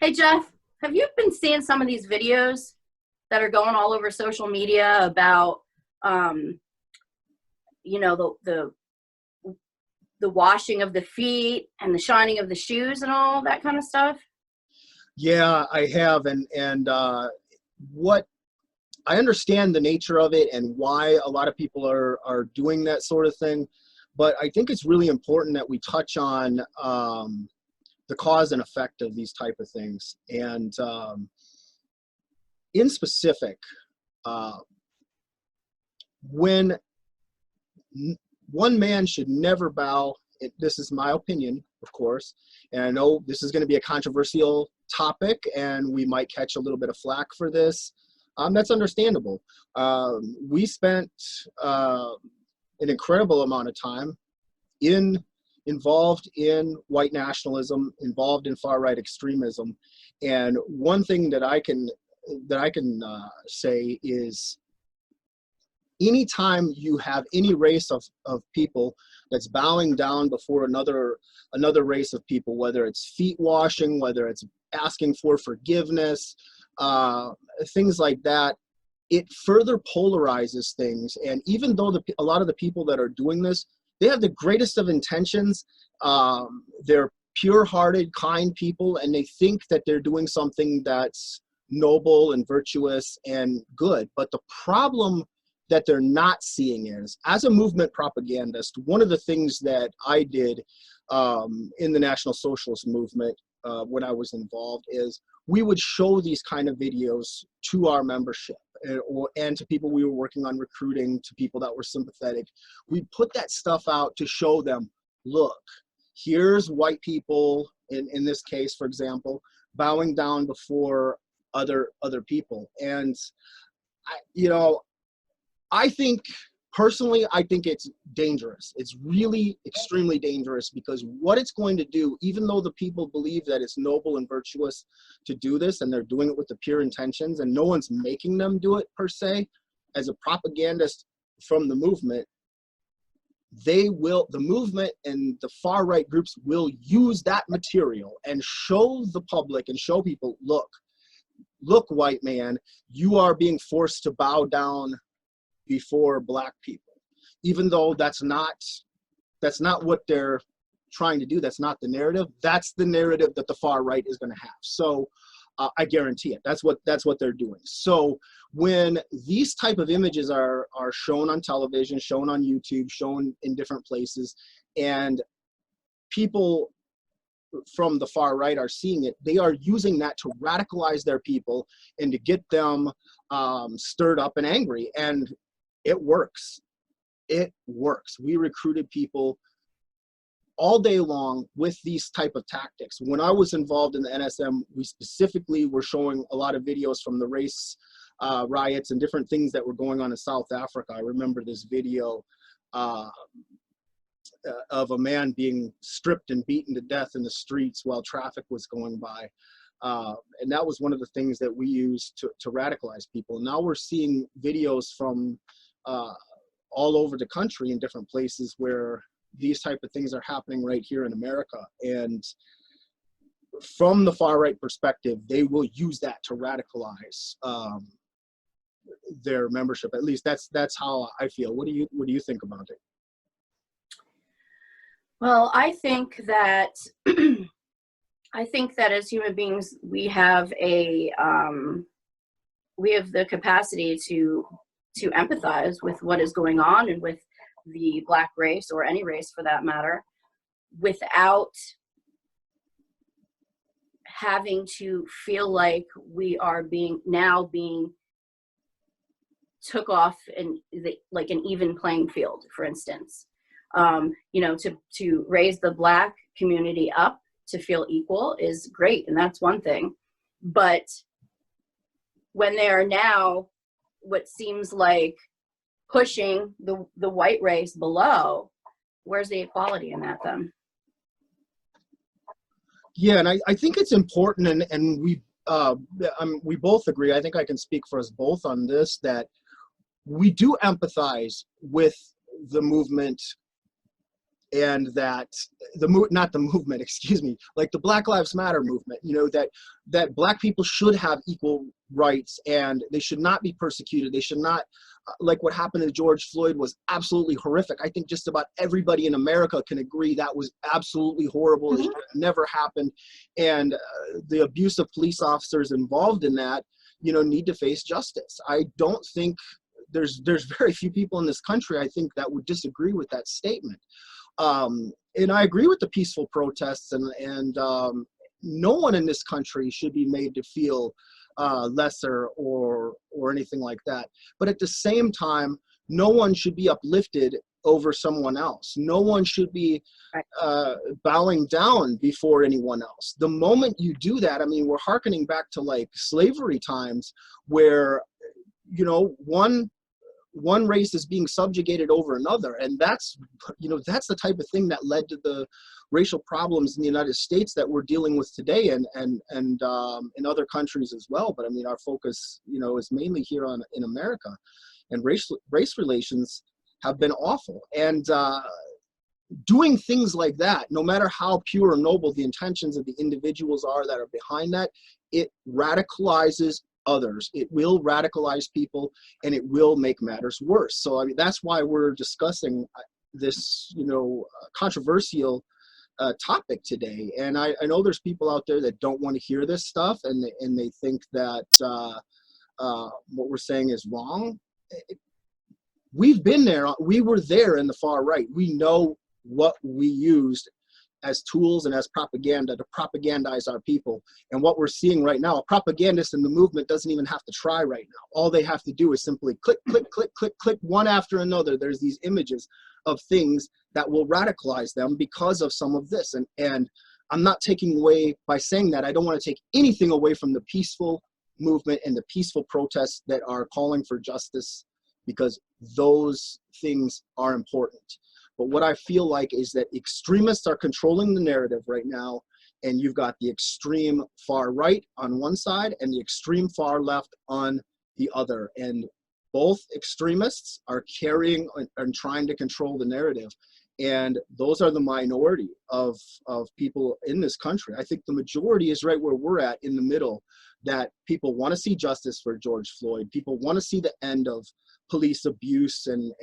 Hey Jeff, have you been seeing some of these videos that are going all over social media about, um, you know, the washing of the feet and the shining of the shoes and all that kind of stuff? Yeah, I have, and what I understand the nature of it and why a lot of people are doing that sort of thing, but I think it's really important that we touch on the cause and effect of these type of things, and in specific, uh, when one man should never bow. This is my opinion, of course, and I know this is going to be a controversial topic, and we might catch a little bit of flack for this. That's understandable. We spent an incredible amount of time in involved in white nationalism, involved in far right extremism, and one thing that I can say is anytime you have any race of people that's bowing down before another race of people, whether it's feet washing, whether it's asking for forgiveness, things like that, it further polarizes things. And even though a lot of the people that are doing this, they have the greatest of intentions, they're pure-hearted, kind people, and they think that they're doing something that's noble and virtuous and good. But the problem that they're not seeing is, as a movement propagandist, one of the things that I did in the National Socialist movement when I was involved is we would show these kind of videos to our membership and to people we were working on recruiting, to people that were sympathetic. We'd put that stuff out to show them, look, here's white people, in this case, for example, bowing down before other people. And I think, personally, I think it's dangerous. It's really extremely dangerous, because what it's going to do, even though the people believe that it's noble and virtuous to do this, and they're doing it with the pure intentions, and no one's making them do it per se, as a propagandist from the movement, the movement and the far right groups will use that material and show the public and show people, look, white man, you are being forced to bow down before black people, even though that's not what they're trying to do. That's not the narrative. That's the narrative that the far right is going to have. So I guarantee it. That's what they're doing. So when these type of images are shown on television, shown on YouTube, shown in different places, and people from the far right are seeing it, they are using that to radicalize their people and to get them stirred up and angry. And it works. It works. We recruited people all day long with these type of tactics. When I was involved in the NSM, we specifically were showing a lot of videos from the race riots and different things that were going on in South Africa. I remember this video of a man being stripped and beaten to death in the streets while traffic was going by. And that was one of the things that we used to radicalize people. Now we're seeing videos from all over the country in different places where these type of things are happening right here in America. And from the far right perspective, they will use that to radicalize their membership. At least that's how I feel. What do you think about it? Well, I think that I think that as human beings, we have the capacity to empathize with what is going on and with the black race, or any race for that matter, without having to feel like we are being took off in like an even playing field, for instance. To raise the black community up to feel equal is great, and that's one thing. But when they are now what seems like pushing the white race below, where's the equality in that then? Yeah, and I think it's important, and we both agree, I think I can speak for us both on this, that we do empathize with the movement and that not the movement, excuse me, like the Black Lives Matter movement, you know, that Black people should have equal rights and they should not be persecuted. They should not, like what happened to George Floyd was absolutely horrific. I think just about everybody in America can agree that was absolutely horrible. It should have never happened. And the abuse of police officers involved in that, you know, need to face justice. I don't think there's very few people in this country, I think, that would disagree with that statement. And I agree with the peaceful protests, and no one in this country should be made to feel lesser or anything like that. But at the same time, no one should be uplifted over someone else. No one should be bowing down before anyone else. The moment you do that, I mean, we're hearkening back to like slavery times where, you know, one race is being subjugated over another, and that's, you know, that's the type of thing that led to the racial problems in the United States that we're dealing with today, and in other countries as well. But I mean, our focus, you know, is mainly here in America, and race relations have been awful. And doing things like that, no matter how pure or noble the intentions of the individuals are that are behind that, it radicalizes others. It will radicalize people, and it will make matters worse. So I mean, that's why we're discussing this, you know, controversial topic today. And I know there's people out there that don't want to hear this stuff, and they think that what we're saying is wrong. We've been there. We were there in the far right. We know what we used as tools and as propaganda to propagandize our people. And what we're seeing right now, a propagandist in the movement doesn't even have to try right now. All they have to do is simply click, click, click, click, click, one after another. There's these images of things that will radicalize them because of some of this. And I'm not taking away, by saying that, I don't want to take anything away from the peaceful movement and the peaceful protests that are calling for justice, because those things are important. But what I feel like is that extremists are controlling the narrative right now, and you've got the extreme far right on one side and the extreme far left on the other. And both extremists are carrying and trying to control the narrative. And those are the minority of people in this country. I think the majority is right where we're at, in the middle, that people want to see justice for George Floyd. People want to see the end of police abuse and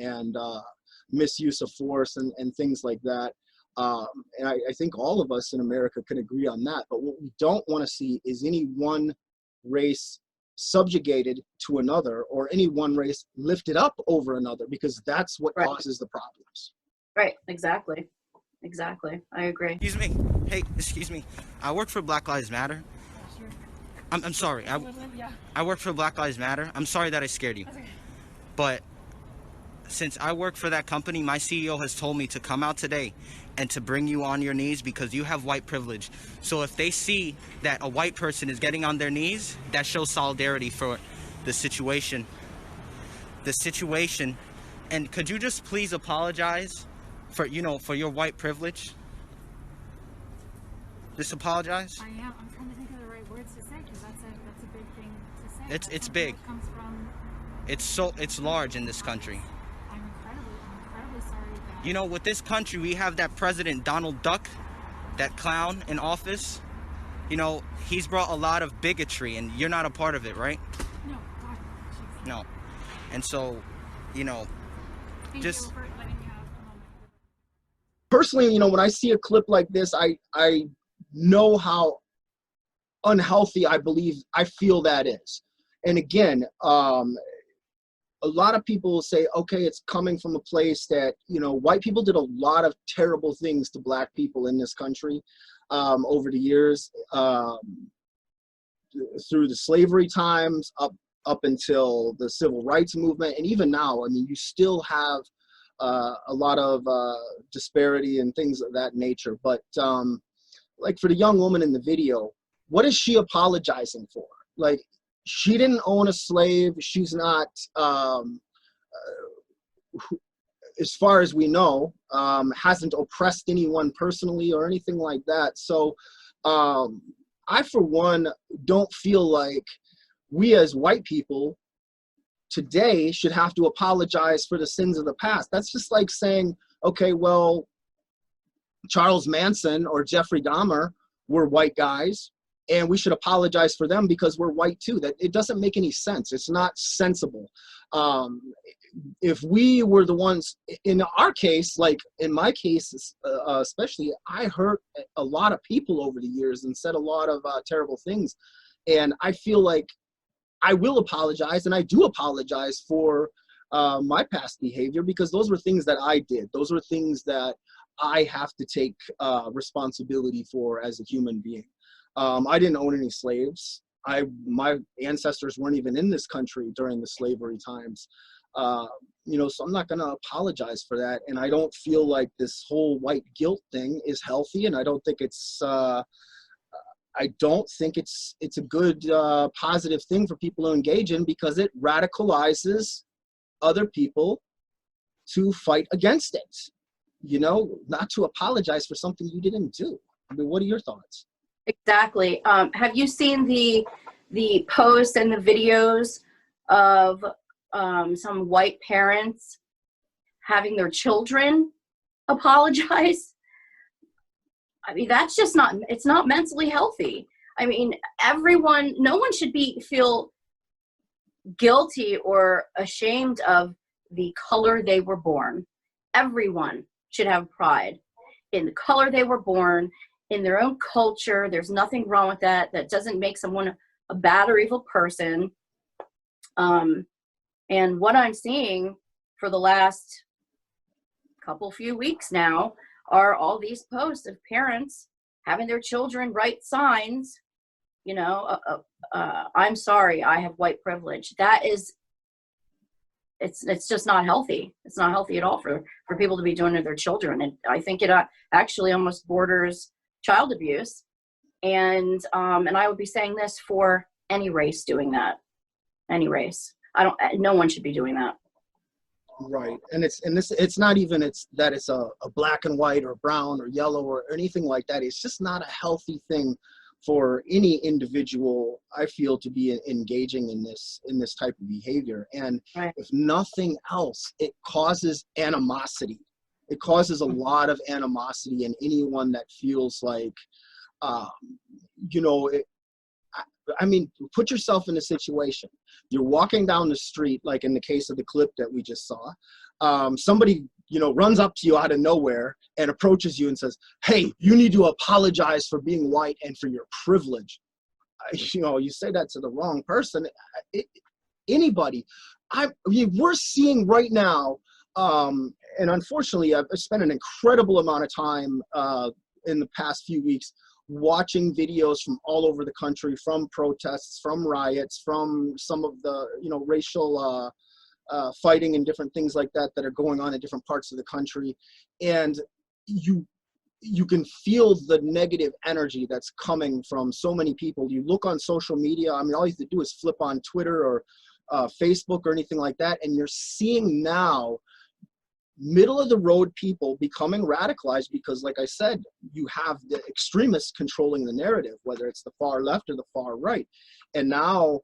misuse of force and things like that. And I think all of us in America can agree on that. But what we don't want to see is any one race subjugated to another, or any one race lifted up over another, because that's what causes the problems. Right, exactly. Exactly. I agree. Excuse me. Hey, excuse me. I work for Black Lives Matter. Sure. I'm sorry. I work for Black Lives Matter. I'm sorry that I scared you. Okay. But since I work for that company, my CEO has told me to come out today and to bring you on your knees, because you have white privilege. So if they see that a white person is getting on their knees, that shows solidarity for the situation. And could you just please apologize for, you know, for your white privilege? Just apologize. I am. I'm trying to think of the right words to say, because that's a big thing to say. It's big. Comes from. It's large in this country. I'm incredibly sorry that. You know, with this country, we have that president, Donald Duck, that clown in office. You know, he's brought a lot of bigotry, and you're not a part of it, right? No, God, jeez. No. And so, you know, Thank just. you for letting me have a moment. Personally, you know, when I see a clip like this, I know how unhealthy I feel that is. And again, a lot of people will say, okay, it's coming from a place that, you know, white people did a lot of terrible things to black people in this country over the years, through the slavery times, up until the civil rights movement. And even now, I mean, you still have a lot of disparity and things of that nature. But like for the young woman in the video, what is she apologizing for? Like, she didn't own a slave. She's not, as far as we know, hasn't oppressed anyone personally or anything like that. So I, for one, don't feel like we as white people today should have to apologize for the sins of the past. That's just like saying, okay, well, Charles Manson or Jeffrey Dahmer were white guys, and we should apologize for them because we're white too. That it doesn't make any sense. It's not sensible. If we were the ones in our case, like in my case, especially, I hurt a lot of people over the years and said a lot of terrible things. And I feel like I will apologize, and I do apologize for my past behavior, because those were things that I did. Those were things that I have to take responsibility for as a human being. I didn't own any slaves. My ancestors weren't even in this country during the slavery times. You know, so I'm not going to apologize for that. And I don't feel like this whole white guilt thing is healthy. And I don't think it's a good positive thing for people to engage in, because it radicalizes other people to fight against it. You know, not to apologize for something you didn't do. I mean, what are your thoughts? Exactly. Have you seen the posts and the videos of some white parents having their children apologize? I mean, that's just not, it's not mentally healthy. I mean, no one should feel guilty or ashamed of the color they were born. Everyone should have pride in the color they were born, in their own culture. There's nothing wrong with that. That doesn't make someone a bad or evil person. And what I'm seeing for the last few weeks now are all these posts of parents having their children write signs, you know, I'm sorry, I have white privilege. That is, it's just not healthy. It's not healthy at all for people to be doing to their children. And I think it actually almost borders child abuse. And I would be saying this for any race doing that, any race. No one should be doing that. Right. And it's not even that it's a black and white or brown or yellow or anything like that. It's just not a healthy thing for any individual, I feel, to be engaging in this type of behavior. And right. If nothing else, it causes animosity. It causes a lot of animosity in anyone that feels like, you know, I mean, put yourself in a situation. You're walking down the street, like in the case of the clip that we just saw. Somebody, you know, runs up to you out of nowhere and approaches you and says, "Hey, you need to apologize for being white and for your privilege." You know, you say that to the wrong person. Anybody. We're seeing right now, and unfortunately, I've spent an incredible amount of time in the past few weeks watching videos from all over the country, from protests, from riots, from some of the, you know, racial fighting and different things like that are going on in different parts of the country. And you can feel the negative energy that's coming from so many people. You look on social media, I mean, all you have to do is flip on Twitter or Facebook or anything like that, and you're seeing now middle of the road people becoming radicalized because, like I said, you have the extremists controlling the narrative, whether it's the far left or the far right. And now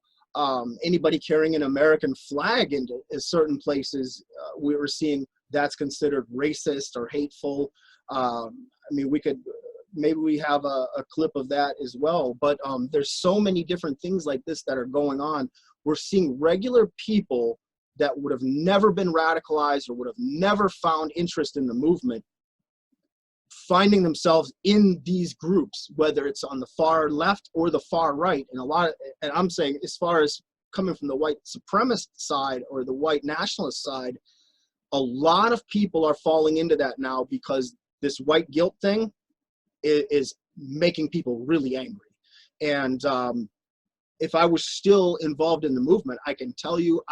anybody carrying an American flag into certain places, we were seeing that's considered racist or hateful. I mean, maybe we have a clip of that as well, but there's so many different things like this that are going on. We're seeing regular people that would have never been radicalized or would have never found interest in the movement finding themselves in these groups, whether it's on the far left or the far right. And I'm saying, as far as coming from the white supremacist side or the white nationalist side, a lot of people are falling into that now because this white guilt thing is making people really angry. And if I was still involved in the movement, I can tell you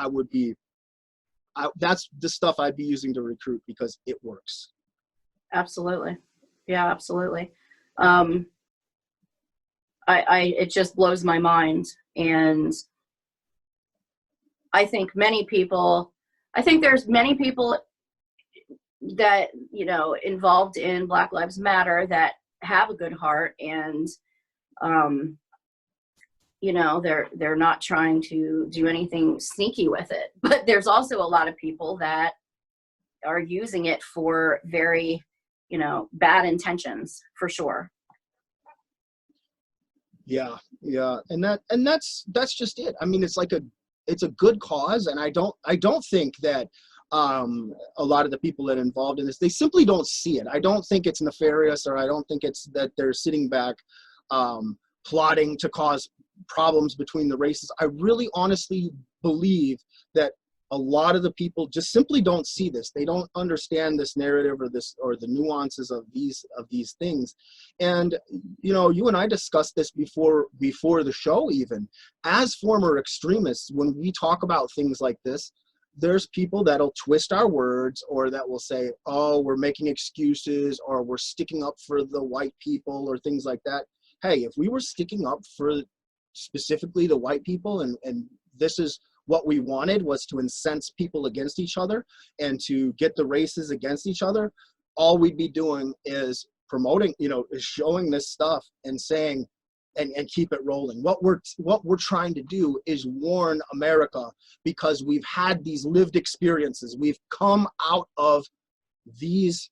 that's the stuff I'd be using to recruit because it works. Absolutely. Yeah, absolutely. It just blows my mind. And I think there's many people that, you know, involved in Black Lives Matter that have a good heart and, you know, they're not trying to do anything sneaky with it. But there's also a lot of people that are using it for very you know, bad intentions for sure. Yeah, yeah, and that's just it. I mean, it's a good cause, and I don't think that a lot of the people that are involved in this, they simply don't see it. I don't think it's nefarious, or I don't think it's that they're sitting back plotting to cause problems between the races. I really honestly believe that a lot of the people just simply don't see this. They don't understand this narrative or the nuances of these things. And you know, you and I discussed this before the show even. As former extremists, when we talk about things like this, there's people that'll twist our words, or that will say, oh, we're making excuses, or we're sticking up for the white people, or things like that. Hey, if we were sticking up for specifically the white people, and this is what we wanted, was to incense people against each other and to get the races against each other, all we'd be doing is promoting, you know, is showing this stuff and saying, and keep it rolling. What we're trying to do is warn America, because we've had these lived experiences. We've come out of these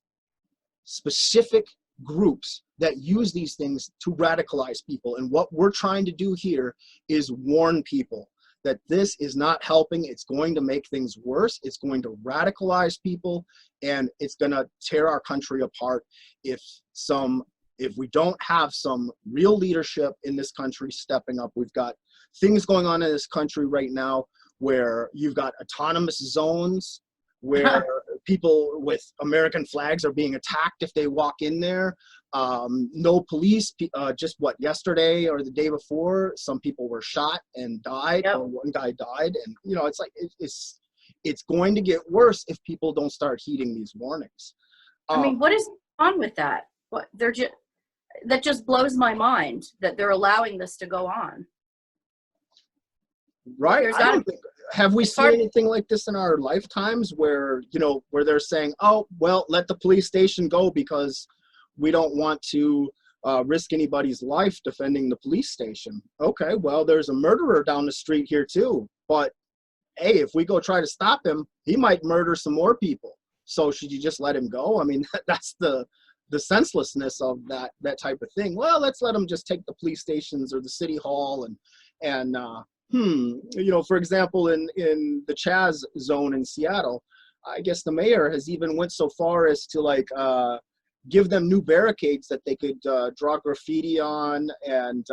specific groups that use these things to radicalize people. And what we're trying to do here is warn people that this is not helping. It's going to make things worse. It's going to radicalize people, and it's going to tear our country apart if we don't have some real leadership in this country stepping up. We've got things going on in this country right now where you've got autonomous zones where people with American flags are being attacked if they walk in there. No police, just yesterday or the day before, some people were shot and died, Yep. or one guy died. And, you know, it's like, it's going to get worse if people don't start heeding these warnings. I mean, what is on with that? That just blows my mind that they're allowing this to go on. Right. There's gotta be, have we seen anything like this in our lifetimes where, you know, where they're saying, oh, well, let the police station go because we don't want to risk anybody's life defending the police station? Okay, well, there's a murderer down the street here too. But hey, if we go try to stop him, he might murder some more people. So should you just let him go? I mean, that's the senselessness of that type of thing. Well, let's let them just take the police stations or the city hall and you know, for example, in the Chaz zone in Seattle, I guess the mayor has even went so far as to like give them new barricades that they could draw graffiti on, and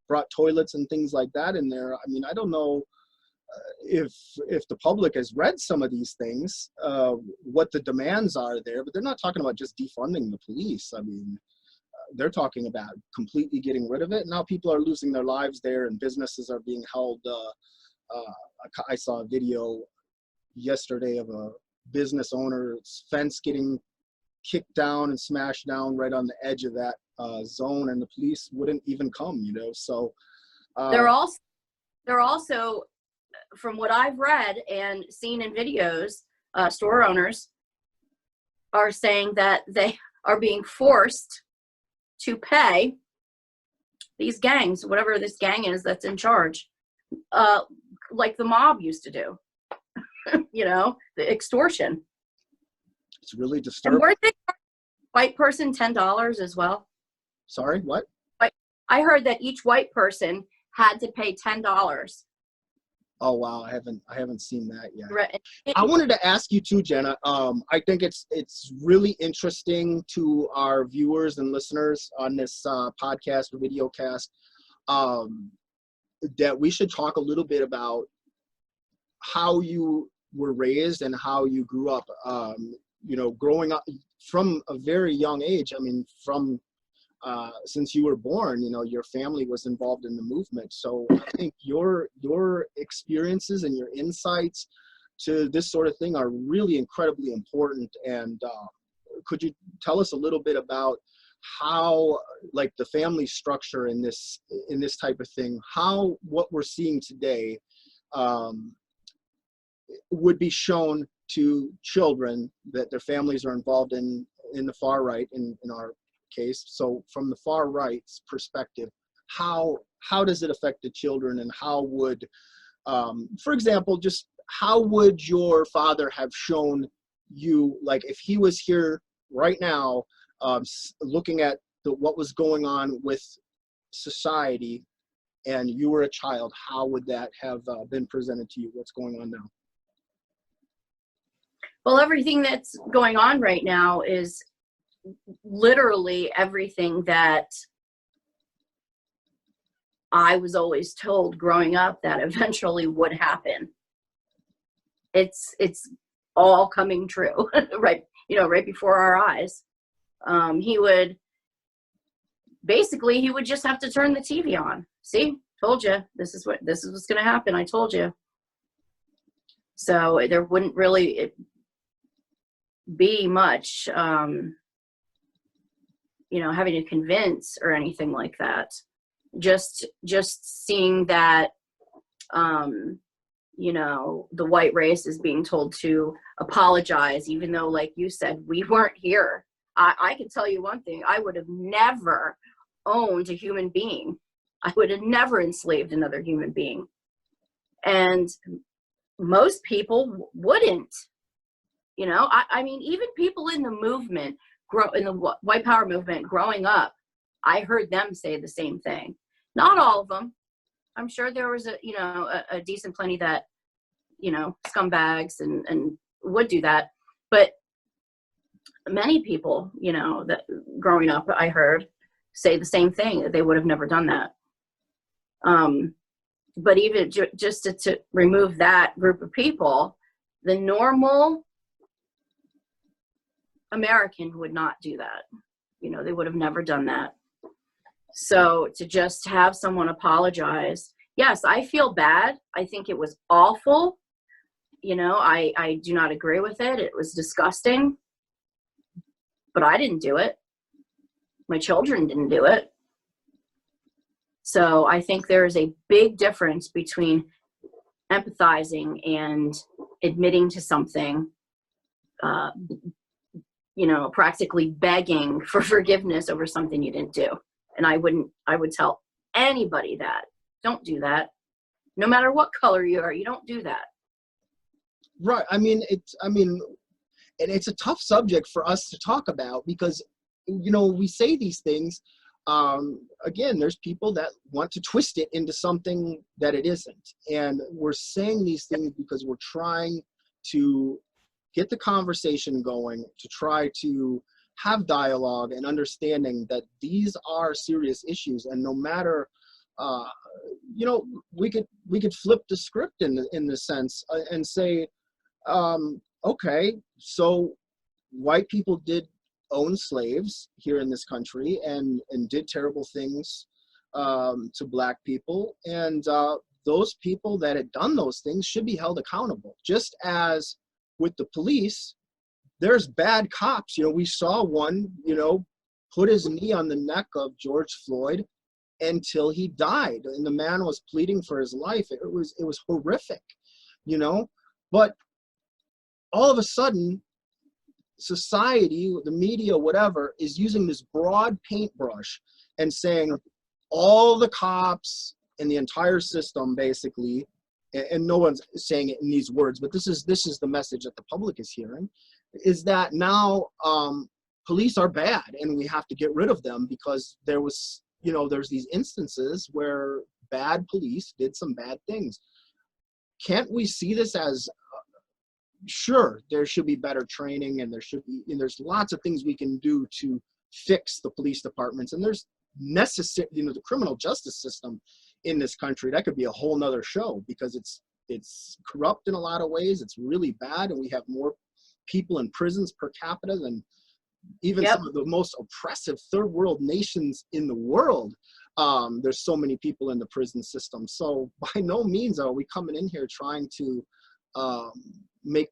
brought toilets and things like that in there. I mean, I don't know if the public has read some of these things, what the demands are there, but they're not talking about just defunding the police. I mean, they're talking about completely getting rid of it. Now people are losing their lives there, and businesses are being held. I saw a video yesterday of a business owner's fence getting kicked down and smashed down right on the edge of that zone, and the police wouldn't even come, you know. So they're also, from what I've read and seen in videos, store owners are saying that they are being forced to pay these gangs, whatever this gang is that's in charge, like the mob used to do. You know, the extortion. It's really disturbing. And weren't they white person $10 as well? Sorry, what? I heard that each white person had to pay $10. Oh wow, I haven't seen that yet. Right. I wanted to ask you too, Jenna. I think it's really interesting to our viewers and listeners on this podcast or video cast, that we should talk a little bit about how you were raised and how you grew up. You know, growing up from a very young age. I mean, from since you were born, you know, your family was involved in the movement. So I think your experiences and your insights to this sort of thing are really incredibly important. And could you tell us a little bit about how, like, the family structure in this type of thing, how what we're seeing today would be shown to children that their families are involved in the far right, in our case. So from the far right's perspective, how does it affect the children, and how would, for example, just how would your father have shown you, like if he was here right now, looking at what was going on with society, and you were a child, how would that have been presented to you? What's going on now? Well, everything that's going on right now is literally everything that I was always told growing up that eventually would happen. It's all coming true, right? You know, right before our eyes. He would just have to turn the TV on. See, told you, this is what's going to happen. I told you. So there wouldn't really be much, you know, having to convince or anything like that. Just seeing that, you know, the white race is being told to apologize, even though, like you said, we weren't here. I can tell you one thing: I would have never owned a human being. I would have never enslaved another human being. And most people wouldn't. You know, I mean, even people in the movement, in the white power movement growing up, I heard them say the same thing. Not all of them. I'm sure there was a decent plenty that, you know, scumbags and would do that. But many people, you know, that growing up, I heard say the same thing, that they would have never done that. But even just to remove that group of people, the normal American would not do that. You know, they would have never done that. So to just have someone apologize, yes, I feel bad. I think it was awful. You know, I do not agree with it. It was disgusting. But I didn't do it. My children didn't do it. So I think there is a big difference between empathizing and admitting to something, you know, practically begging for forgiveness over something you didn't do. And I would tell anybody that. Don't do that. No matter what color you are, you don't do that. Right. I mean, and it's a tough subject for us to talk about because, you know, we say these things. Again, there's people that want to twist it into something that it isn't. And we're saying these things because we're trying to get the conversation going, to try to have dialogue and understanding that these are serious issues. And no matter, you know, we could flip the script in the sense and say, okay, so white people did own slaves here in this country and did terrible things to black people. And those people that had done those things should be held accountable. Just as with the police, there's bad cops. You know, we saw one, you know, put his knee on the neck of George Floyd until he died. And the man was pleading for his life. It was horrific, you know. But all of a sudden, society, the media, whatever, is using this broad paintbrush and saying all the cops and the entire system, basically, and no one's saying it in these words, but this is the message that the public is hearing, is that now police are bad and we have to get rid of them because there was, you know, there's these instances where bad police did some bad things. Can't we see this as sure, there should be better training and there's lots of things we can do to fix the police departments, and there's necessary, you know, the criminal justice system in this country, that could be a whole nother show because it's corrupt in a lot of ways. It's really bad, and we have more people in prisons per capita than even some of the most oppressive third world nations in the world. There's so many people in the prison system. So by no means are we coming in here trying to make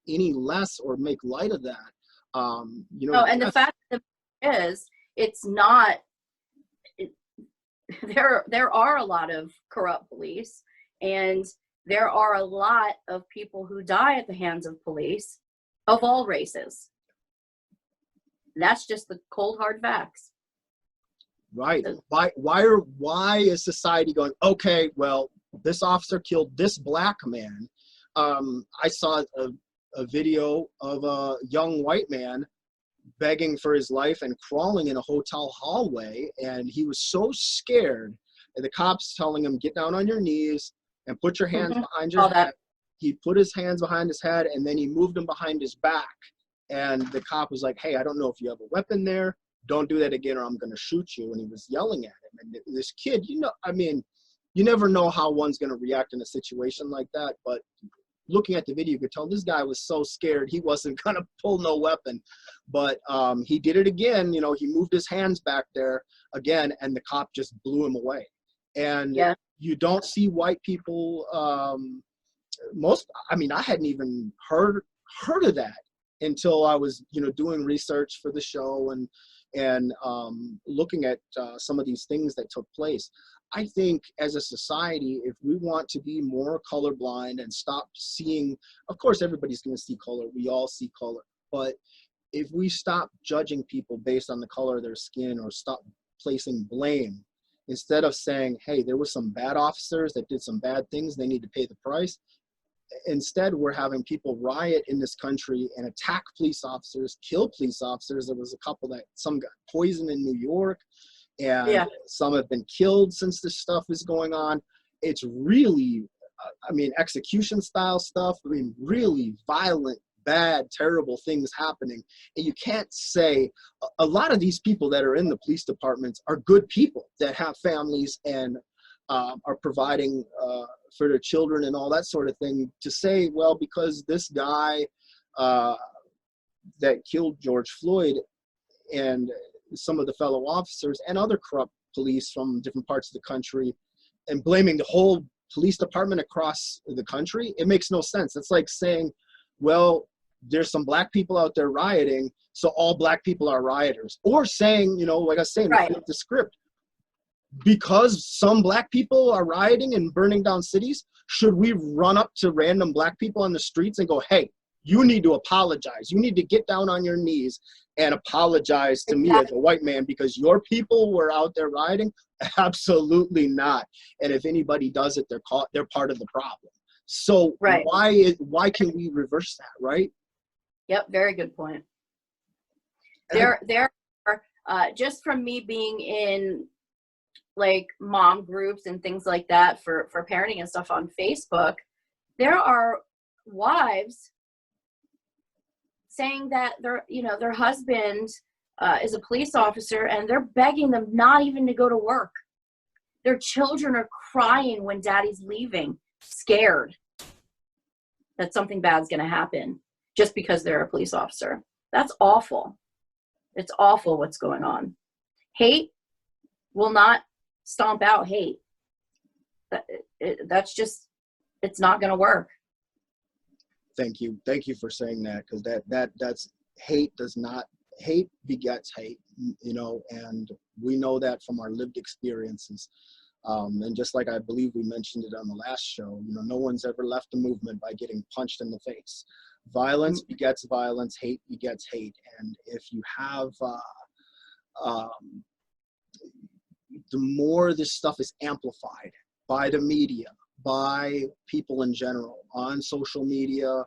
any less or make light of that. You know, and the fact is, it's not. There are a lot of corrupt police, and there are a lot of people who die at the hands of police of all races. That's just the cold hard facts. Right. Why is society going, okay, well, this officer killed this black man. I saw a video of a young white man begging for his life and crawling in a hotel hallway. And he was so scared, and the cops telling him, get down on your knees and put your hands behind your head. He put his hands behind his head, and then he moved them behind his back. And the cop was like, hey, I don't know if you have a weapon there. Don't do that again or I'm going to shoot you. And he was yelling at him. And this kid, you know, I mean, you never know how one's going to react in a situation like that. But looking at the video, you could tell this guy was so scared he wasn't going to pull no weapon. But he did it again. You know, he moved his hands back there again, and the cop just blew him away. And you don't see white people, I mean, I hadn't even heard of that until I was, you know, doing research for the show and looking at some of these things that took place. I think as a society, if we want to be more colorblind and stop seeing, of course, everybody's going to see color. We all see color. But if we stop judging people based on the color of their skin, or stop placing blame, instead of saying, hey, there were some bad officers that did some bad things, they need to pay the price. Instead, we're having people riot in this country and attack police officers, kill police officers. There was a couple that, some got poisoned in New York, and some have been killed since this stuff is going on. It's really, I mean, execution style stuff. I mean, really violent, bad, terrible things happening. And you can't say, a lot of these people that are in the police departments are good people that have families and are providing for their children and all that sort of thing. To say, well, because this guy that killed George Floyd and some of the fellow officers and other corrupt police from different parts of the country, and blaming the whole police department across the country, it makes no sense. It's like saying, well, there's some black people out there rioting, so all black people are rioters. Or saying, you know, like I was saying, the script, because some black people are rioting and burning down cities, should we run up to random black people on the streets and go, hey, you need to apologize. You need to get down on your knees and apologize to me as a white man because your people were out there rioting? Absolutely not. And if anybody does it, they're part of the problem. So why can we reverse that, right? Yep, very good point. There are, just from me being in like mom groups and things like that for parenting and stuff on Facebook, there are wives saying that their husband is a police officer, and they're begging them not even to go to work. Their children are crying when daddy's leaving, scared that something bad's going to happen just because they're a police officer. That's awful. It's awful what's going on. Hate will not stomp out hate. That's just, it's not going to work. Thank you for saying that, because that's hate begets hate, you know, and we know that from our lived experiences. And just like I believe we mentioned it on the last show, you know, no one's ever left a movement by getting punched in the face. Violence begets violence, hate begets hate. And if you have, the more this stuff is amplified by the media, by people in general, on social media,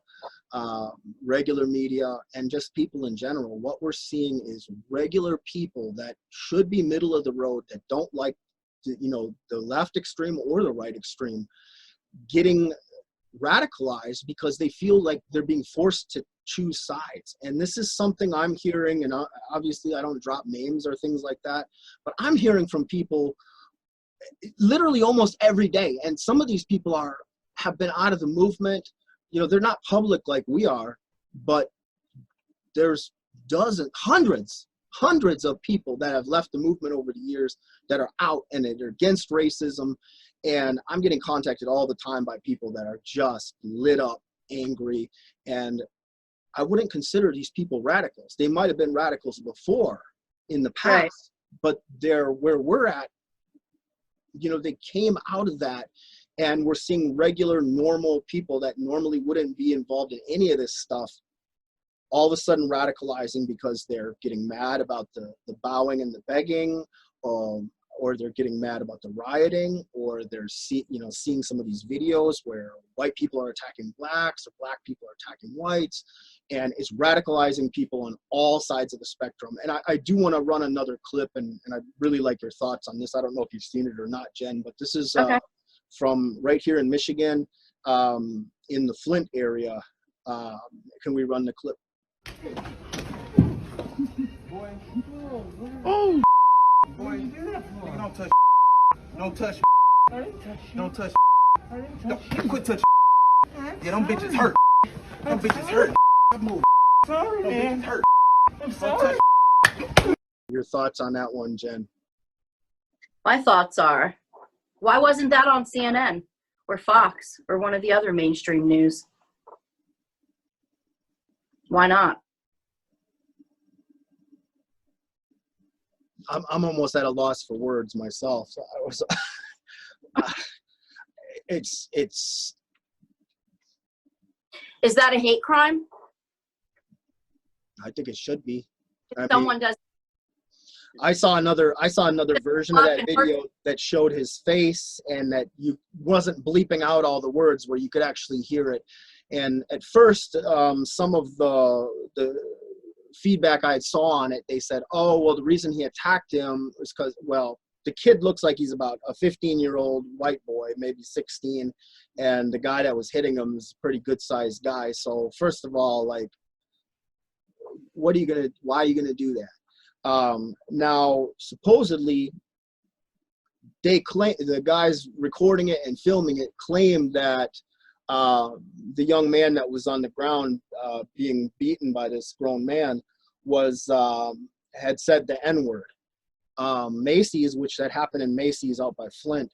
regular media, and just people in general, what we're seeing is regular people that should be middle of the road, that don't like, you know, the left extreme or the right extreme, getting radicalized because they feel like they're being forced to choose sides. And this is something I'm hearing, and obviously I don't drop names or things like that, but I'm hearing from people literally almost every day. And some of these people have been out of the movement. You know, they're not public like we are, but there's hundreds of people that have left the movement over the years that are out and they're against racism. And I'm getting contacted all the time by people that are just lit up, angry. And I wouldn't consider these people radicals. They might have been radicals before in the past, but they're where we're at. You know, they came out of that, and we're seeing regular, normal people that normally wouldn't be involved in any of this stuff, all of a sudden radicalizing because they're getting mad about the bowing and the begging, or they're getting mad about the rioting, or they're seeing some of these videos where white people are attacking blacks or black people are attacking whites, and it's radicalizing people on all sides of the spectrum. And I do want to run another clip, and I'd really like your thoughts on this. I don't know if you've seen it or not, Jen, but this is Okay. from right here in Michigan, in the Flint area. Can we run the clip? Boy. Oh, boy. Nigga, don't touch. Don't touch. I didn't touch you. Don't touch. I didn't touch you. Don't quit touching. I'm Yeah, them sorry. bitches hurt. Them bitches hurt. Move. Sorry, Them man. bitches hurt. I'm Don't sorry. touch. Your thoughts on that one, Jen? My thoughts are, why wasn't that on CNN or Fox or one of the other mainstream news? Why not? I'm almost at a loss for words myself. So I was, it's. Is that a hate crime? I think it should be. If someone does. I saw another version of that video that showed his face, and that you wasn't bleeping out all the words, where you could actually hear it. And at first, some of the feedback I saw on it, they said, oh, well, the reason he attacked him was because, well, the kid looks like he's about a 15-year-old white boy, maybe 16, and the guy that was hitting him is a pretty good-sized guy. So first of all, like, why are you gonna do that? Now, supposedly, they claim, the guys recording it and filming it claimed that the young man that was on the ground being beaten by this grown man was had said the N-word. Macy's, which that happened in Macy's out by Flint,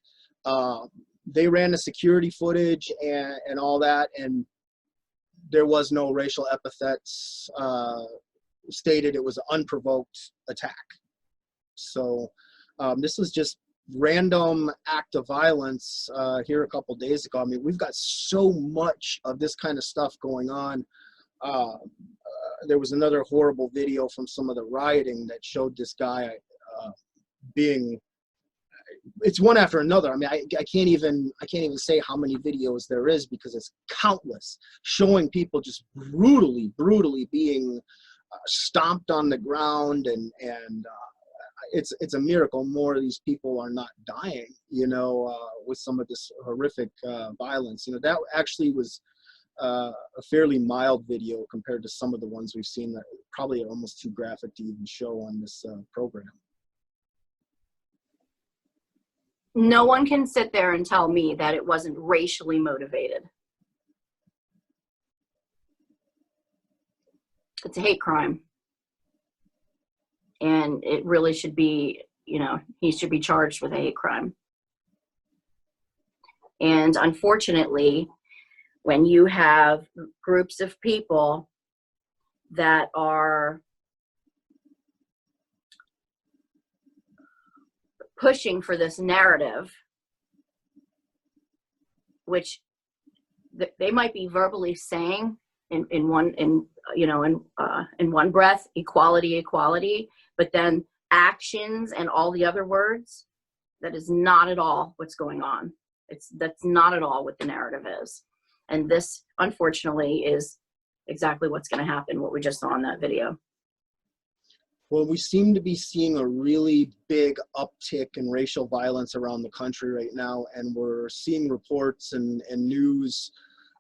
they ran the security footage and all that, and there was no racial epithets stated. It was an unprovoked attack. So this was just random act of violence here a couple days ago. I mean, we've got so much of this kind of stuff going on. There was another horrible video from some of the rioting that showed this guy being, it's one after another. I mean, I can't even say how many videos there is, because it's countless, showing people just brutally being stomped on the ground, and it's a miracle more of these people are not dying, you know, with some of this horrific violence. You know, that actually was a fairly mild video compared to some of the ones we've seen that probably are almost too graphic to even show on this program. No one can sit there and tell me that it wasn't racially motivated. It's a hate crime. And it really should be, you know, he should be charged with a hate crime. And unfortunately, when you have groups of people that are pushing for this narrative, which they might be verbally saying in one breath, equality, but then actions and all the other words, that is not at all what's going on. That's not at all what the narrative is. And this, unfortunately, is exactly what's going to happen, what we just saw in that video. Well, we seem to be seeing a really big uptick in racial violence around the country right now, and we're seeing reports and news,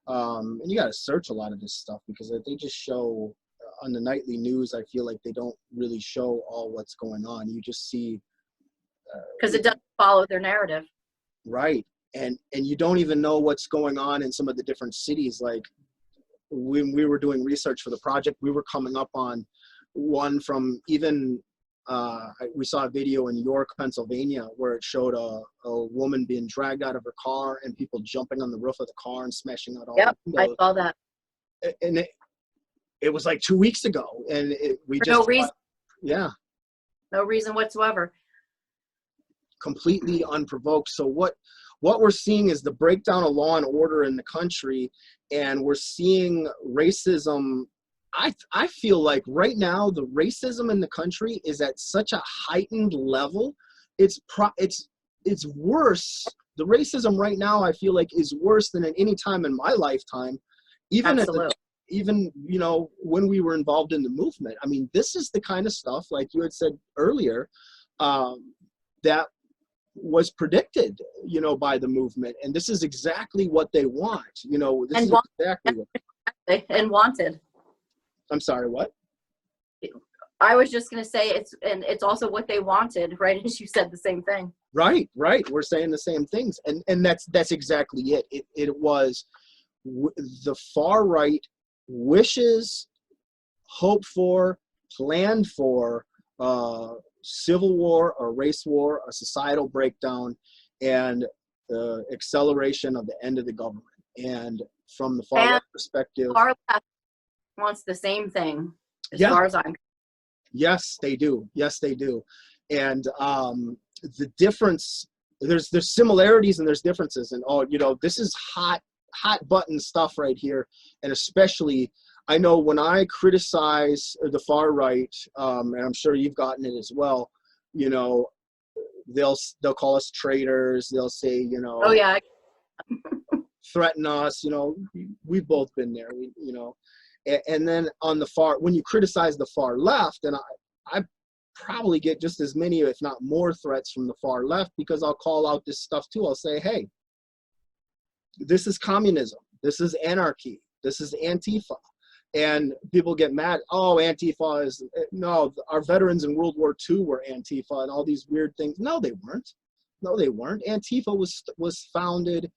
and you got to search a lot of this stuff, because they just show on the nightly news. I feel like they don't really show all what's going on. You just see, because it doesn't follow their narrative. Right. And you don't even know what's going on in some of the different cities. Like when we were doing research for the project, we were coming up on one from even, we saw a video in York, Pennsylvania, where it showed a woman being dragged out of her car and people jumping on the roof of the car and smashing out all the windows. I saw that. And it was like 2 weeks ago, and No reason. Yeah. No reason whatsoever. Completely unprovoked. So what we're seeing is the breakdown of law and order in the country, and we're seeing racism. I feel like right now the racism in the country is at such a heightened level. it's worse. The racism right now, I feel like, is worse than at any time in my lifetime, even Absolutely. even, you know, when we were involved in the movement. I mean, this is the kind of stuff, like you had said earlier, that was predicted, you know, by the movement, and this is exactly what they want. You know, this is exactly what. And wanted. I'm sorry, what? I was just going to say it's also what they wanted, right? As you said the same thing. Right. We're saying the same things, and that's exactly it. It was the far right wishes, hope for, planned for civil war, a race war, a societal breakdown, and the acceleration of the end of the government. And from the far right perspective, Far left wants the same thing, as yeah, far as I'm. yes, they do. Yes, they do. And the difference, there's similarities and there's differences. And you know, this is hot button stuff right here. And especially, I know when I criticize the far right, and I'm sure you've gotten it as well, you know, they'll call us traitors. They'll say, you know, Oh yeah. threaten us. You know, we've both been there. You know, and then on the far, when you criticize the far left, and I probably get just as many, if not more, threats from the far left, because I'll call out this stuff too. I'll say, hey, this is communism. This is anarchy. This is Antifa. And people get mad. Oh, Antifa is, no, our veterans in World War II were Antifa and all these weird things. No, they weren't. No, they weren't. Antifa was founded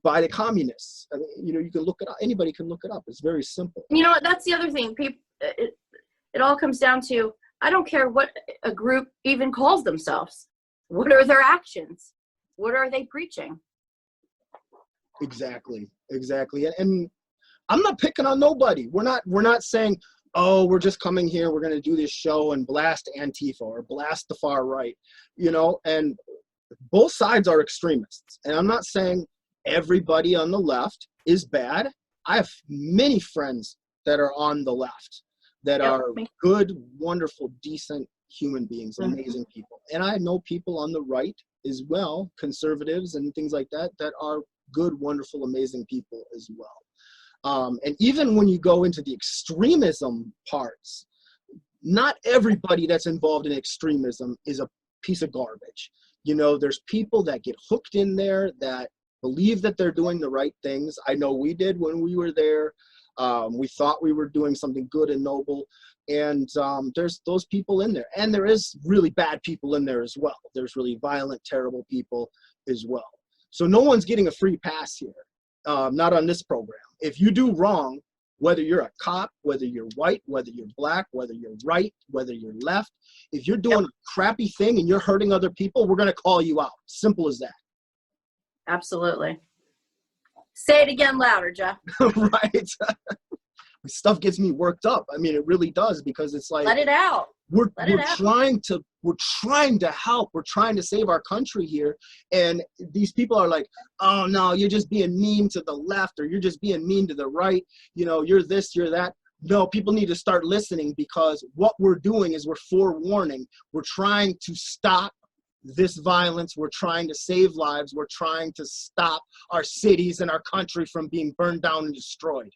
by the communists. I mean, you know, you can look it up. Anybody can look it up. It's very simple. You know what? That's the other thing. People, it all comes down to, I don't care what a group even calls themselves. What are their actions? What are they preaching? Exactly. And I'm not picking on nobody. We're not saying, oh, we're just coming here, we're going to do this show and blast Antifa or blast the far right, you know, and both sides are extremists. And I'm not saying everybody on the left is bad. I have many friends that are on the left that are good, wonderful, decent human beings, amazing people. And I know people on the right as well, conservatives and things like that, that are good, wonderful, amazing people as well. And even when you go into the extremism parts, not everybody that's involved in extremism is a piece of garbage. You know, there's people that get hooked in there that believe that they're doing the right things. I know we did when we were there. We thought we were doing something good and noble. And there's those people in there. And there is really bad people in there as well. There's really violent, terrible people as well. So no one's getting a free pass here. Not on this program. If you do wrong, whether you're a cop, whether you're white, whether you're black, whether you're right, whether you're left, if you're doing a crappy thing and you're hurting other people, we're going to call you out. Simple as that. Absolutely. Say it again louder, Jeff. Right. Stuff gets me worked up. I mean, it really does, because it's like, let it out. We're trying to help. We're trying to save our country here. And these people are like, oh no, you're just being mean to the left, or you're just being mean to the right. You know, you're this, you're that. No, people need to start listening, because what we're doing is we're forewarning. We're trying to stop this violence. We're trying to save lives. We're trying to stop our cities and our country from being burned down and destroyed.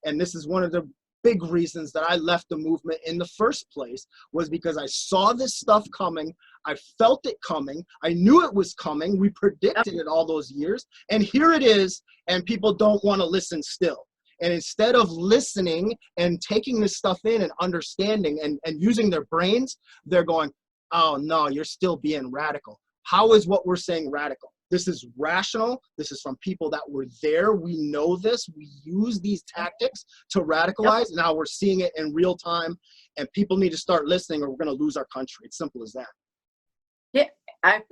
And this is one of the big reasons that I left the movement in the first place, was because I saw this stuff coming. I felt it coming. I knew it was coming. We predicted it all those years. And here it is, and people don't want to listen still. And instead of listening and taking this stuff in and understanding and using their brains, they're going, oh no, you're still being radical. How is what we're saying radical? This is rational. This is from people that were there. We know this. We use these tactics to radicalize. Now we're seeing it in real time, and people need to start listening, or we're going to lose our country. It's simple as that. Yeah,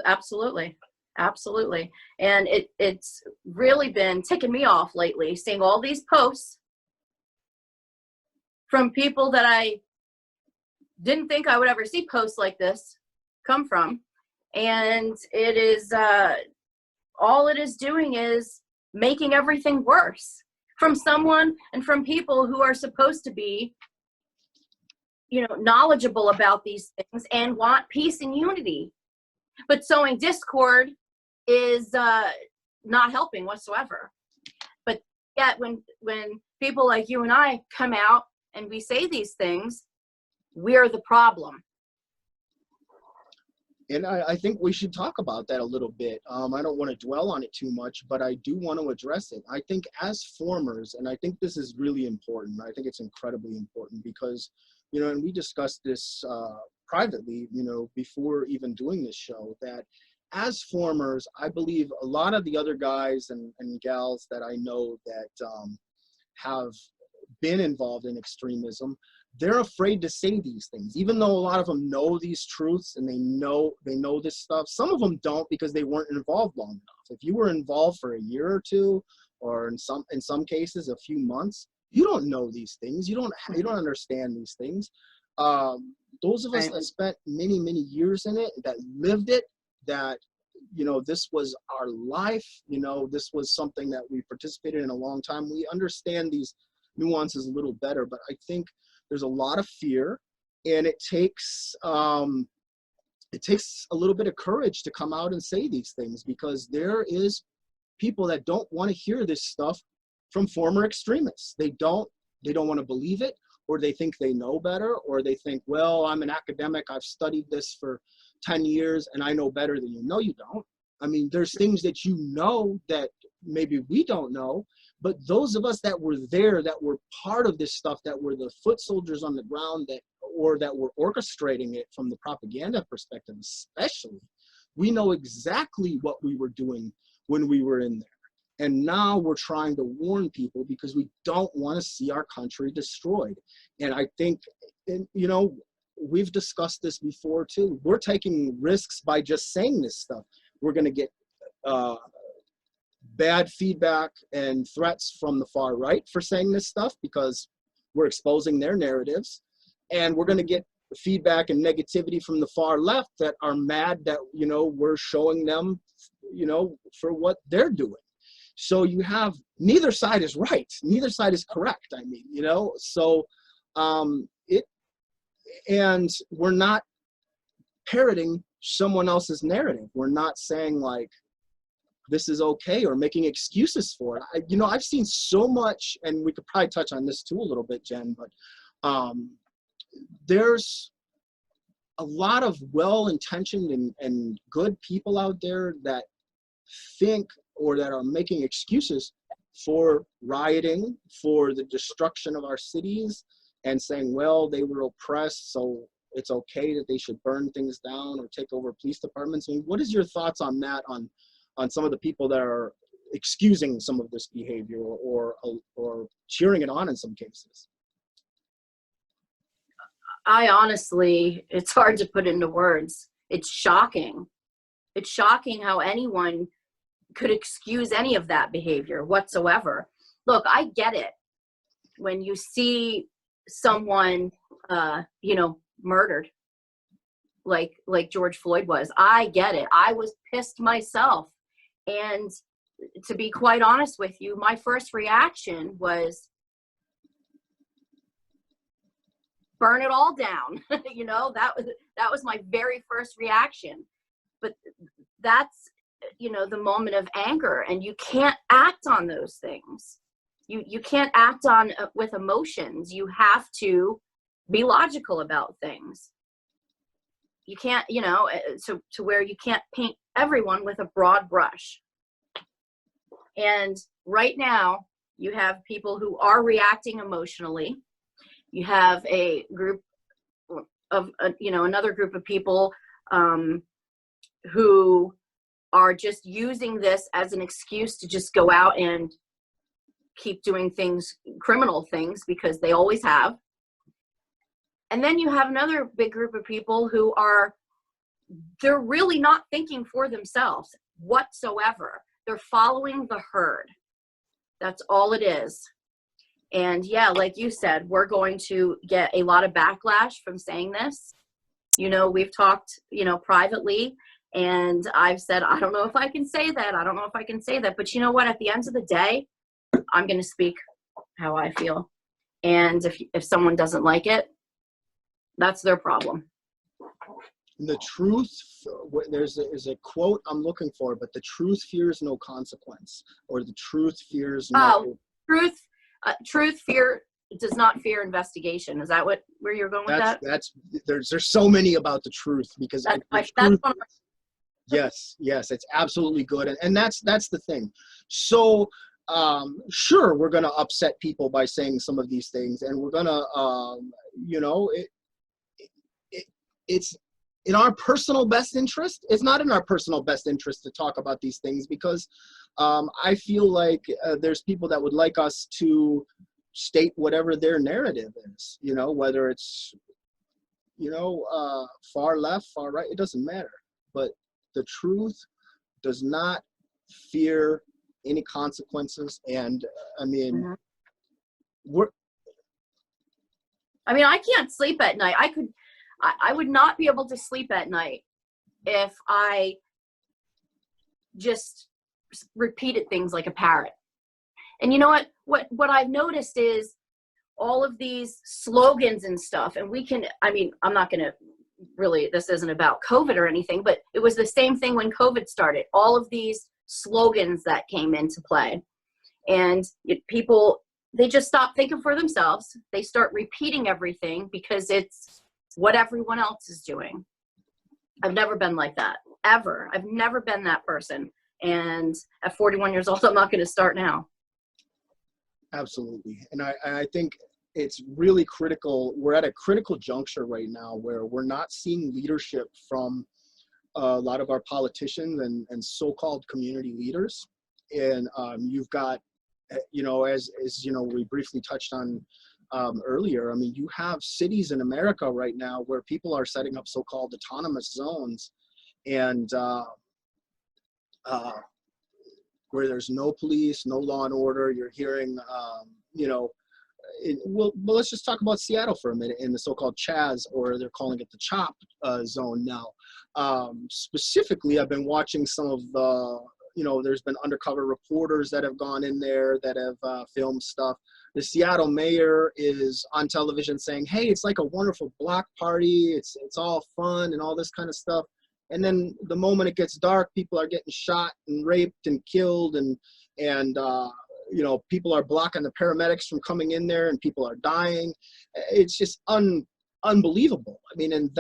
absolutely. Absolutely. And it's really been ticking me off lately, seeing all these posts from people that I didn't think I would ever see posts like this come from. And it is, all it is doing is making everything worse from someone and from people who are supposed to be knowledgeable about these things and want peace and unity. But sowing discord is not helping whatsoever. But yet when people like you and I come out and we say these things, we're the problem. And I think we should talk about that a little bit. I don't want to dwell on it too much, but I do want to address it. I think as formers, and I think this is really important, I think it's incredibly important because, and we discussed this privately, before even doing this show, that as formers, I believe a lot of the other guys and gals that I know that have been involved in extremism, they're afraid to say these things, even though a lot of them know these truths and they know this stuff. Some of them don't because they weren't involved long enough. If you were involved for a year or two, or in some cases a few months, you don't know these things. You don't understand these things. Those of us that spent many, many years in it, that lived it, that this was our life. This was something that we participated in a long time. We understand these nuances a little better, but I think there's a lot of fear, and it takes a little bit of courage to come out and say these things, because there is people that don't want to hear this stuff from former extremists. They don't want to believe it, or they think they know better, or they think, well, I'm an academic, I've studied this for 10 years and I know better than you. No, you don't. I mean, there's things that that maybe we don't know, but those of us that were there, that were part of this stuff, that were the foot soldiers on the ground, that were orchestrating it from the propaganda perspective especially, we know exactly what we were doing when we were in there. And now we're trying to warn people because we don't want to see our country destroyed. And I think, we've discussed this before too. We're taking risks by just saying this stuff. We're going to get bad feedback and threats from the far right for saying this stuff because we're exposing their narratives. And we're going to get feedback and negativity from the far left that are mad that, we're showing them, for what they're doing. So you have, neither side is right. Neither side is correct. I mean, so and we're not parroting someone else's narrative. We're not saying like, this is okay, or making excuses for it. I've seen so much, and we could probably touch on this too a little bit, Jen, but there's a lot of well-intentioned and good people out there that think, or that are making excuses for rioting, for the destruction of our cities, and saying, well, they were oppressed, so it's okay that they should burn things down or take over police departments. I mean, what is your thoughts on that, on some of the people that are excusing some of this behavior or cheering it on in some cases? I honestly, it's hard to put into words. It's shocking. It's shocking how anyone could excuse any of that behavior whatsoever. Look, I get it. When you see someone, murdered, like George Floyd was, I get it. I was pissed myself. And to be quite honest with you, my first reaction was, burn it all down. That was my very first reaction. But that's, the moment of anger, and you can't act on those things. You can't act on with emotions. You have to be logical about things. You can't, to where you can't paint everyone with a broad brush. And right now, you have people who are reacting emotionally. You have a group of, another group of people who are just using this as an excuse to just go out and keep doing things, criminal things, because they always have. And then you have another big group of people who they're really not thinking for themselves whatsoever. They're following the herd. That's all it is. And yeah, like you said, we're going to get a lot of backlash from saying this. We've talked, privately, and I've said, I don't know if I can say that. I don't know if I can say that. But you know what? At the end of the day, I'm going to speak how I feel. And if someone doesn't like it, That's their problem. The truth, there's a quote I'm looking for, but the truth fears no consequence, or the truth fears no. Oh, truth fear does not fear investigation. Is that where you're going with that? There's so many about the truth, because that's one of my. Yes, it's absolutely good, and that's the thing. So sure, we're going to upset people by saying some of these things, and we're going to it's in our personal best interest. It's not in our personal best interest to talk about these things, because I feel like there's people that would like us to state whatever their narrative is, whether it's far left, far right, it doesn't matter. But the truth does not fear any consequences. And I mean, I can't sleep at night. I would not be able to sleep at night if I just repeated things like a parrot. And you know what I've noticed is all of these slogans and stuff, and I'm not going to really, this isn't about COVID or anything, but it was the same thing when COVID started. All of these slogans that came into play, and people, they just stop thinking for themselves. They start repeating everything because it's what everyone else is doing. I've never been like that, ever. I've never been that person. And at 41 years old, I'm not going to start now. Absolutely. And I think it's really critical. We're at a critical juncture right now where we're not seeing leadership from a lot of our politicians and so-called community leaders. And you've got, as we briefly touched on earlier, you have cities in America right now where people are setting up so-called autonomous zones, and where there's no police, no law and order. You're hearing, well, let's just talk about Seattle for a minute, in the so-called Chaz, or they're calling it the CHOP zone now. Specifically, I've been watching some of the, there's been undercover reporters that have gone in there that have filmed stuff. The Seattle mayor is on television saying, hey, it's like a wonderful block party. It's all fun and all this kind of stuff. And then the moment it gets dark, people are getting shot and raped and killed, and people are blocking the paramedics from coming in there, and people are dying. It's just unbelievable. And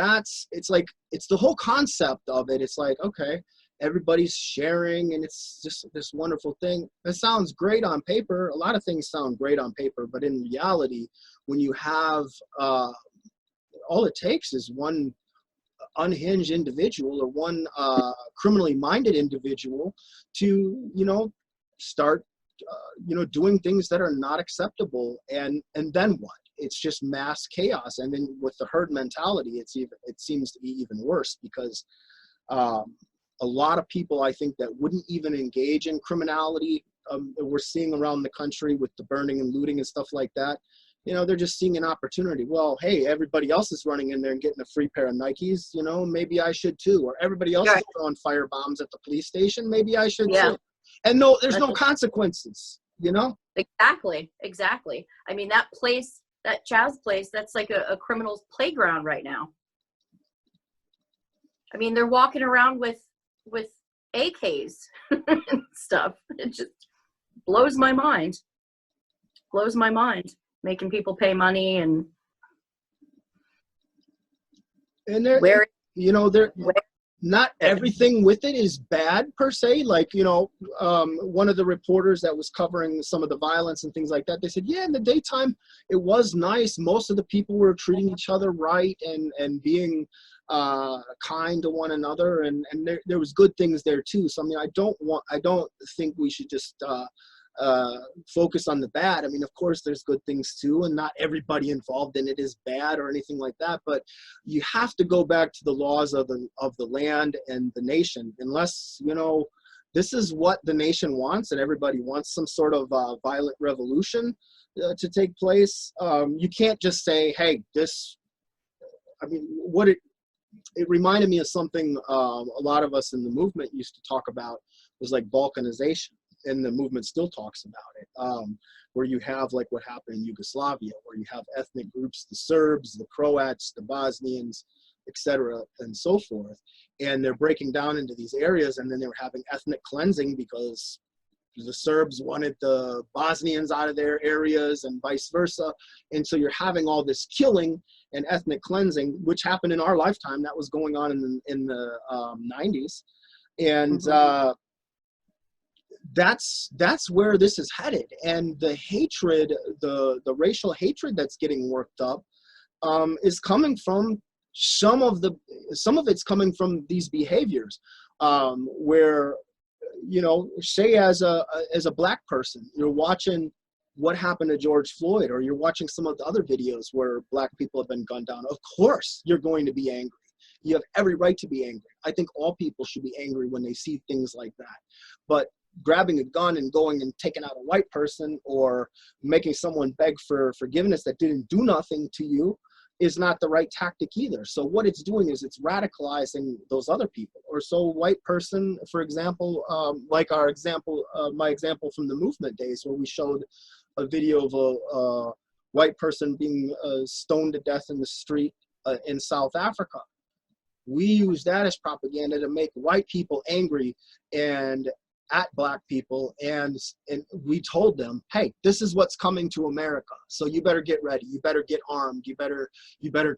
it's the whole concept of it. It's like, okay, everybody's sharing, and it's just this wonderful thing. It sounds great on paper. A lot of things sound great on paper, but in reality, when you have, all it takes is one unhinged individual, or one criminally minded individual, to start doing things that are not acceptable, and then what? It's just mass chaos. And then with the herd mentality, it seems to be even worse, because a lot of people, I think, that wouldn't even engage in criminality, that we're seeing around the country with the burning and looting and stuff like that, they're just seeing an opportunity. Well, hey, everybody else is running in there and getting a free pair of Nikes, maybe I should too. Or everybody else is throwing fire bombs at the police station, maybe I should too. And there's no consequences, Exactly. That place, that Chaz place, that's like a criminal's playground right now. They're walking around with AKs and stuff. It just blows my mind. Making people pay money and they're not everything with it is bad per se. Like, one of the reporters that was covering some of the violence and things like that, they said, yeah, in the daytime, it was nice. Most of the people were treating each other right and being kind to one another. And there was good things there too. So, I don't think we should just, focus on the bad. Of course there's good things too, and not everybody involved in it is bad or anything like that, but you have to go back to the laws of the land and the nation. Unless this is what the nation wants, and everybody wants some sort of violent revolution to take place, you can't just say, hey, this, it reminded me of something a lot of us in the movement used to talk about, was like balkanization. and the movement still talks about it, where you have like what happened in Yugoslavia, where you have ethnic groups, the Serbs, the Croats, the Bosnians, etc., and so forth. And they're breaking down into these areas, and then they were having ethnic cleansing because the Serbs wanted the Bosnians out of their areas and vice versa. And so you're having all this killing and ethnic cleansing, which happened in our lifetime. That was going on in the 90s. And that's where this is headed. And the hatred, the racial hatred that's getting worked up is coming from some of it's coming from these behaviors, where, you know, say as a black person, you're watching what happened to George Floyd, or you're watching some of the other videos where black people have been gunned down. Of course you're going to be angry. You have every right to be angry. I think all people should be angry when they see things like that. But grabbing a gun and going and taking out a white person, or making someone beg for forgiveness that didn't do nothing to you, is not the right tactic either. So what it's doing is it's radicalizing those other people. Or so white person, for example, like our example, my example from the movement days, where we showed a video of a white person being stoned to death in the street in South Africa. We use that as propaganda to make white people angry and at black people, and we told them, hey, this is what's coming to America, so you better get ready, you better get armed, you better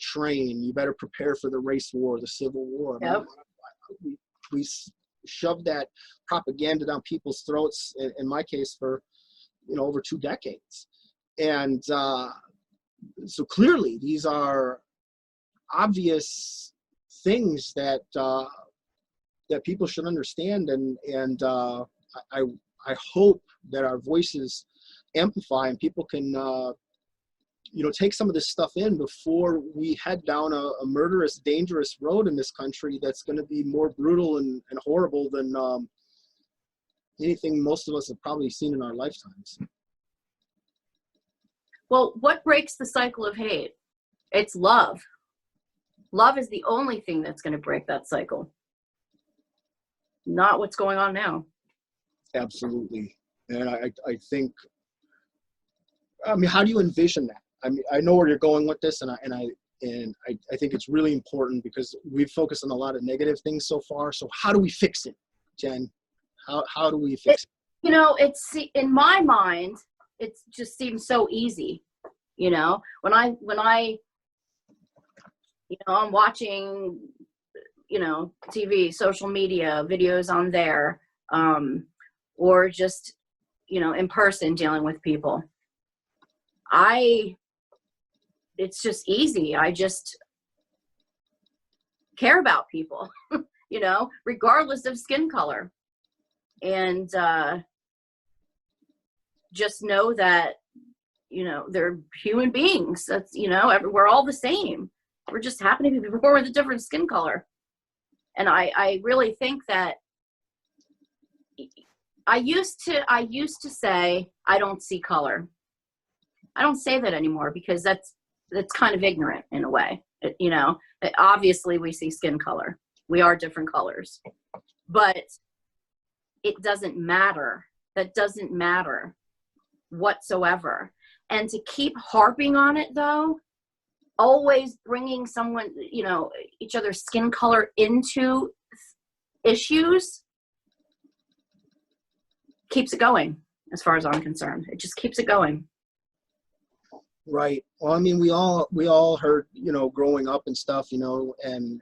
train, you better prepare for the race war, the civil war. Yep. We shoved that propaganda down people's throats, in my case, for, you know, over 2 decades. And so clearly these are obvious things that that people should understand, and I hope that our voices amplify and people can you know, take some of this stuff in before we head down a murderous, dangerous road in this country that's going to be more brutal and horrible than anything most of us have probably seen in our lifetimes. Well, what breaks the cycle of hate? It's love. Love is the only thing that's going to break that cycle. Not what's going on now. Absolutely. And I think, I mean, how do you envision that? I mean, I know where you're going with this, and I think it's really important, because we've focused on a lot of negative things so far. So how do we fix it, Jen? How do we fix it? You know, it's, in my mind, it just seems so easy. You know, when I you know, I'm watching, you know, TV, social media, videos on there, or just, you know, in person dealing with people. It's just easy. I just care about people, you know, regardless of skin color. And just know that, you know, they're human beings. That's, you know, we're all the same. We're just happen to be born with a different skin color. And I really think that I used to say, I don't see color. I don't say that anymore, because that's kind of ignorant in a way. You know, obviously we see skin color. We are different colors, but it doesn't matter. That doesn't matter whatsoever. And to keep harping on it, though, always bringing someone, you know, each other's skin color into issues, keeps it going, as far as I'm concerned. It just keeps it going. Right. Well, I mean, we all heard, you know, growing up and stuff, you know, and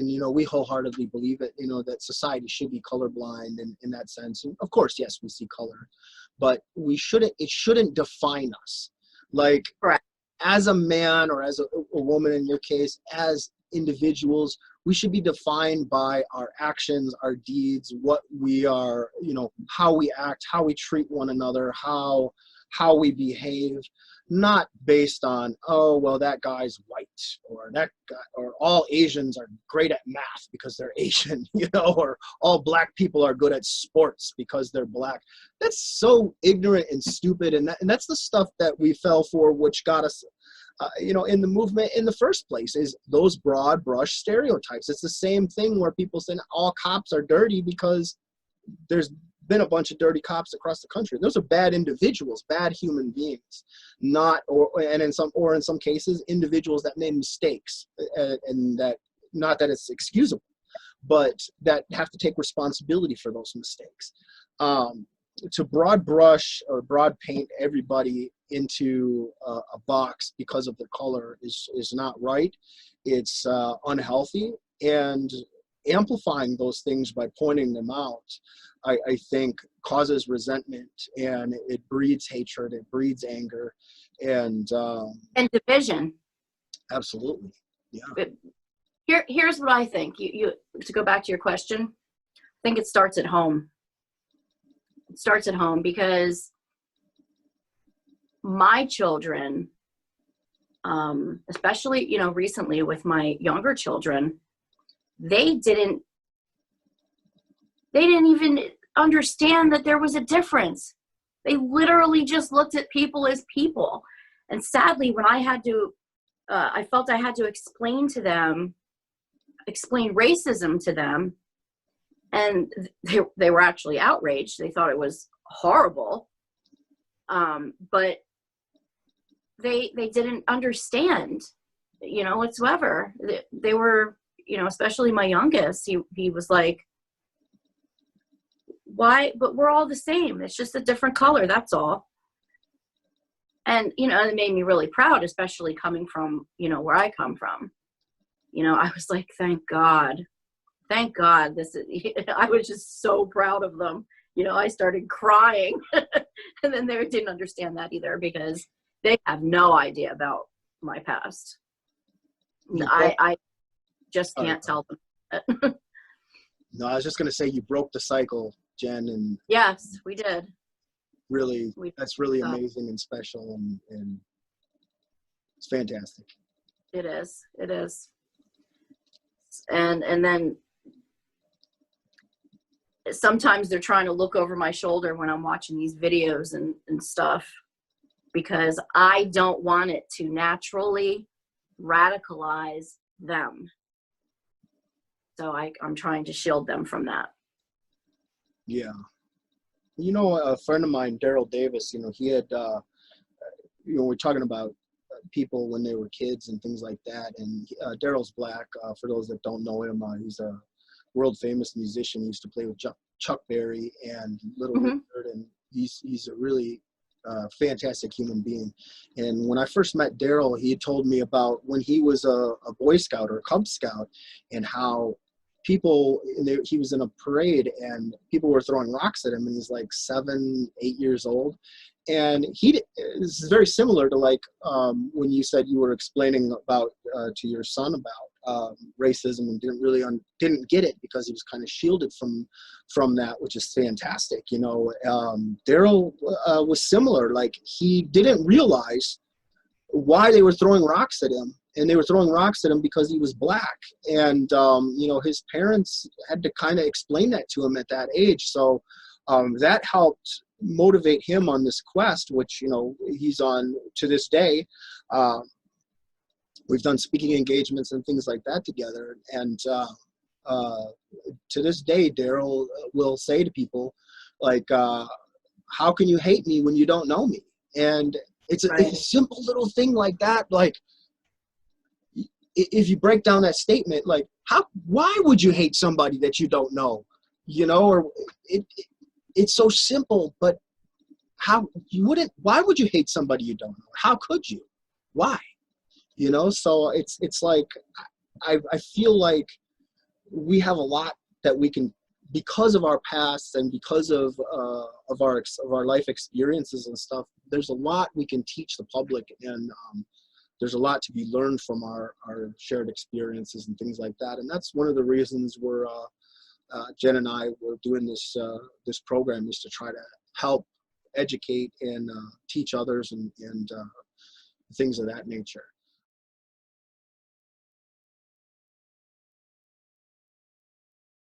you know, we wholeheartedly believe it, you know, that society should be colorblind in that sense. And of course, yes, we see color, but it shouldn't define us. Like, correct. As a man, or as a woman in your case, as individuals, we should be defined by our actions, our deeds, what we are, you know, how we act, how we treat one another, how we behave, not based on, oh, well, that guy's white, or that guy, or all Asians are great at math because they're Asian, you know, or all black people are good at sports because they're black. That's so ignorant and stupid, and that's the stuff that we fell for, which got us, you know, in the movement in the first place, is those broad brush stereotypes. It's the same thing where people say all cops are dirty because there's been a bunch of dirty cops across the country. Those are bad individuals, bad human beings, in some cases, individuals that made mistakes, and that, not that it's excusable, but that have to take responsibility for those mistakes. To broad brush or broad paint everybody into a box because of their color is not right. It's unhealthy, and amplifying those things by pointing them out, I think, causes resentment, and it breeds hatred, it breeds anger, and division. Absolutely, yeah. Here's what I think. You to go back to your question, I think it starts at home. It starts at home, because my children, especially, you know, recently with my younger children, they didn't even understand that there was a difference. They literally just looked at people as people. And sadly, when I had to, I felt I had to explain racism to them, and they were actually outraged. They thought it was horrible, but they didn't understand, you know, whatsoever. They were, you know, especially my youngest, he was like, why, but we're all the same, it's just a different color, that's all. And, you know, it made me really proud, especially coming from, you know, where I come from. You know, I was like, thank God, this is, I was just so proud of them. You know, I started crying. And then they didn't understand that either, because they have no idea about my past. I just can't tell them. No, I was just going to say, you broke the cycle, Jen, and yes, we did. Really, that's really amazing and special, and it's fantastic. It is. And then sometimes they're trying to look over my shoulder when I'm watching these videos and stuff, because I don't want it to naturally radicalize them. So I'm trying to shield them from that. Yeah. You know, a friend of mine, Daryl Davis, you know, he had, you know, we're talking about people when they were kids and things like that. And Daryl's black. For those that don't know him, he's a world famous musician. He used to play with Chuck Berry and Little Richard, and he's a really fantastic human being. And when I first met Daryl, he had told me about when he was a Boy Scout or a Cub Scout, and how people, he was in a parade and people were throwing rocks at him, and he's like 7, 8 years old. And this is very similar to like when you said you were explaining about to your son about racism, and didn't get it because he was kind of shielded from that, which is fantastic. You know, Daryl was similar. Like, he didn't realize why they were throwing rocks at him, and they were throwing rocks at him because he was black. And you know, his parents had to kind of explain that to him at that age. So that helped motivate him on this quest, which, you know, he's on to this day. We've done speaking engagements and things like that together. And to this day, Daryl will say to people, like, how can you hate me when you don't know me? And it's a simple little thing like that. Like, if you break down that statement, like, why would you hate somebody that you don't know? You know, or it's so simple, but why would you hate somebody you don't know? How could you? Why? You know, so it's like, I feel like we have a lot that we can, because of our past and because of our life experiences and stuff, there's a lot we can teach the public, and there's a lot to be learned from our shared experiences and things like that. And that's one of the reasons we're Jen and I were doing this program, is to try to help educate and teach others and things of that nature.